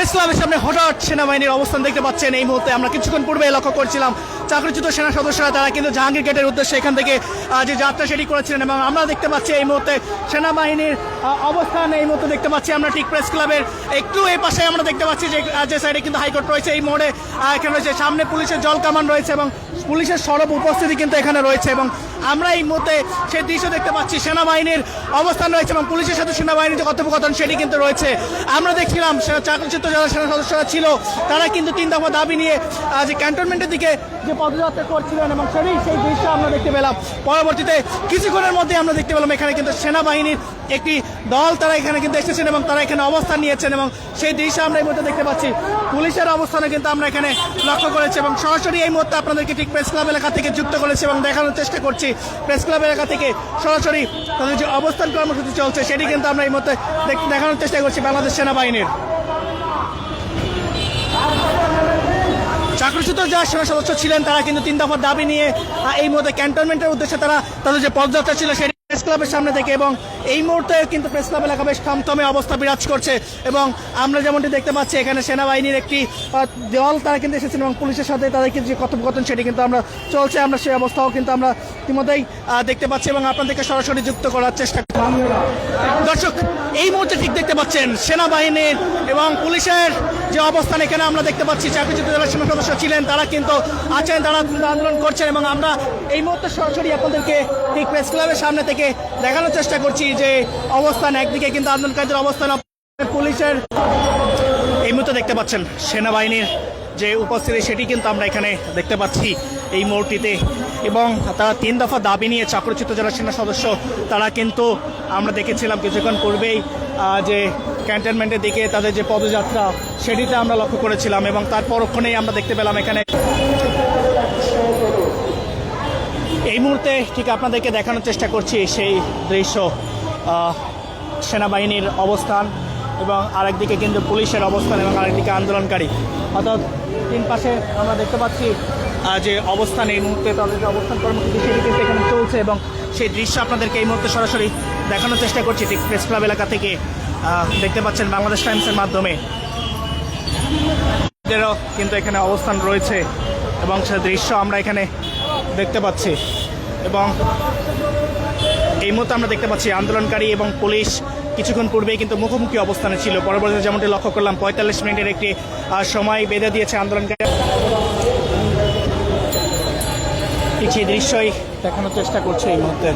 Press ক্লাবের সামনে হঠাৎ সেনাবাহিনীর অবস্থান দেখতে পাচ্ছেন। এই মুহূর্তে আমরা কিছুক্ষণ পূর্বে লক্ষ্য করছিলাম চাকরিচ্যুত সেনা সদস্যরা তারা কিন্তু জাহাঙ্গীর গেটের উদ্দেশ্যে এখান থেকে যে যাত্রা সেটি করেছিলেন এবং আমরা দেখতে পাচ্ছি এই মুহূর্তে সেনাবাহিনীর অবস্থান এই মুহূর্তে দেখতে পাচ্ছি আমরা ঠিক প্রেস ক্লাবের একটু এই পাশে আমরা দেখতে পাচ্ছি যে সাইডে কিন্তু হাইকোর্ট রয়েছে। এই মোড়ে এখানে রয়েছে, সামনে পুলিশের জল কামান রয়েছে এবং পুলিশের সরব উপস্থিতি কিন্তু এখানে রয়েছে এবং আমরা এই মুহূর্তে সেই দৃশ্য দেখতে পাচ্ছি। সেনাবাহিনীর অবস্থান রয়েছে এবং পুলিশের সাথে সেনাবাহিনীর যে কথোপকথন সেটি কিন্তু রয়েছে। আমরা দেখছিলাম চাকরিচ্যুত যারা সেনা সদস্যরা ছিল তারা কিন্তু 3 দফা দাবি নিয়ে যে ক্যান্টনমেন্টের দিকে যে পদযাত্রা করছিলেন এবং সেই দৃশ্য আমরা দেখতে পেলাম। পরবর্তীতে কিছুক্ষণের মধ্যে আমরা দেখতে পেলাম এখানে কিন্তু সেনাবাহিনীর একটি দল তারা এখানে কিন্তু এসেছেন এবং তারা এখানে অবস্থান নিয়েছেন এবং সেই দৃশ্য আমরা এই মুহূর্তে দেখতে পাচ্ছি। পুলিশের অবস্থানে কিন্তু আমরা এখানে লক্ষ্য করেছি এবং সরাসরি এই মুহূর্তে আপনাদেরকে ঠিক প্রেস ক্লাব এলাকা থেকে যুক্ত করেছি এবং দেখানোর চেষ্টা করছি প্রেস ক্লাব এলাকা থেকে সরাসরি তাদের যে অবস্থান কর্মসূচি চলছে সেটি কিন্তু আমরা এই মুহূর্তে দেখানোর চেষ্টা করছি বাংলাদেশ সেনাবাহিনীর। চাকরিচ্যুত যারা সেনা সদস্য ছিলেন তারা কিন্তু 3 দফার দাবি নিয়ে এই মুহূর্তে ক্যান্টনমেন্টের উদ্দেশ্যে তারা তাদের যে পদযাত্রা ছিল সেটি প্রেস ক্লাবের সামনে থেকে এবং এই মুহূর্তে কিন্তু প্রেস ক্লাব এলাকা বেশ থমথমে অবস্থা বিরাজ করছে এবং আমরা যেমনটি দেখতে পাচ্ছি এখানে সেনাবাহিনীর একটি দল তারা কিন্তু এসেছেন এবং পুলিশের সাথে তাদের কিন্তু যে কথোপকথন সেটি কিন্তু আমরা চলছে। আমরা সেই অবস্থাও কিন্তু আমরা ইতিমধ্যেই দেখতে পাচ্ছি এবং আপনাদেরকে সরাসরি যুক্ত করার চেষ্টা করছি। দর্শক এই মুহূর্তে ঠিক দেখতে পাচ্ছেন সেনাবাহিনীর এবং পুলিশের যে অবস্থান এখানে আমরা দেখতে পাচ্ছি। চাকরিচ্যুত যারা সেনা সদস্য ছিলেন তারা কিন্তু আছেন, তারা আন্দোলন করছেন এবং আমরা এই মুহূর্তে সরাসরি আপনাদেরকে ঠিক প্রেস ক্লাবের সামনে থেকে দেখানোর চেষ্টা করছি যে অবস্থান একদিকে কিন্তু আন্দোলনকারীদের অবস্থান, পুলিশের এই মুহূর্তে দেখতে পাচ্ছেন সেনাবাহিনীর যে উপস্থিতি সেটি কিন্তু আমরা এখানে দেখতে পাচ্ছি এই মোড়টিতে এবং তারা 3 দফা দাবি নিয়ে চাকরিচ্যুত যারা সেনা সদস্য তারা কিন্তু আমরা দেখেছিলাম কিছুক্ষণ পূর্বেই যে ক্যান্টনমেন্টের দিকে তাদের যে পদযাত্রা সেটিতে আমরা লক্ষ্য করেছিলাম এবং তার পরক্ষণেই আমরা দেখতে পেলাম এখানে এই মুহূর্তে ঠিক আপনাদেরকে দেখানোর চেষ্টা করছি সেই দৃশ্য সেনাবাহিনীর অবস্থান এবং আরেকদিকে কিন্তু পুলিশের অবস্থান এবং আরেকদিকে আন্দোলনকারী, অর্থাৎ 3 পাশে আমরা দেখতে পাচ্ছি যে অবস্থান এই মুহূর্তে তাদের যে অবস্থান কর্মসূচি সেটি কিন্তু এখানে চলছে এবং সেই দৃশ্য আপনাদেরকে এই মুহূর্তে সরাসরি দেখানোর চেষ্টা করছি ঠিক প্রেস ক্লাব এলাকা থেকে। দেখতে পাচ্ছেন বাংলাদেশ টাইমসের মাধ্যমে কিন্তু এখানে অবস্থান রয়েছে এবং সেই দৃশ্য আমরা এখানে দেখতে পাচ্ছি এবং এই মুহূর্তে আমরা দেখতে পাচ্ছি আন্দোলনকারী এবং পুলিশ কিছুক্ষণ পূর্বেই কিন্তু মুখোমুখি অবস্থানে ছিল। পরবর্তীতে যেমনটি লক্ষ্য করলাম 45 মিনিটের একটি সময় বেঁধে দিয়েছে আন্দোলনকারী। ঠিক সেই দৃশ্যই দেখানোর চেষ্টা করছে এই মুহূর্তে।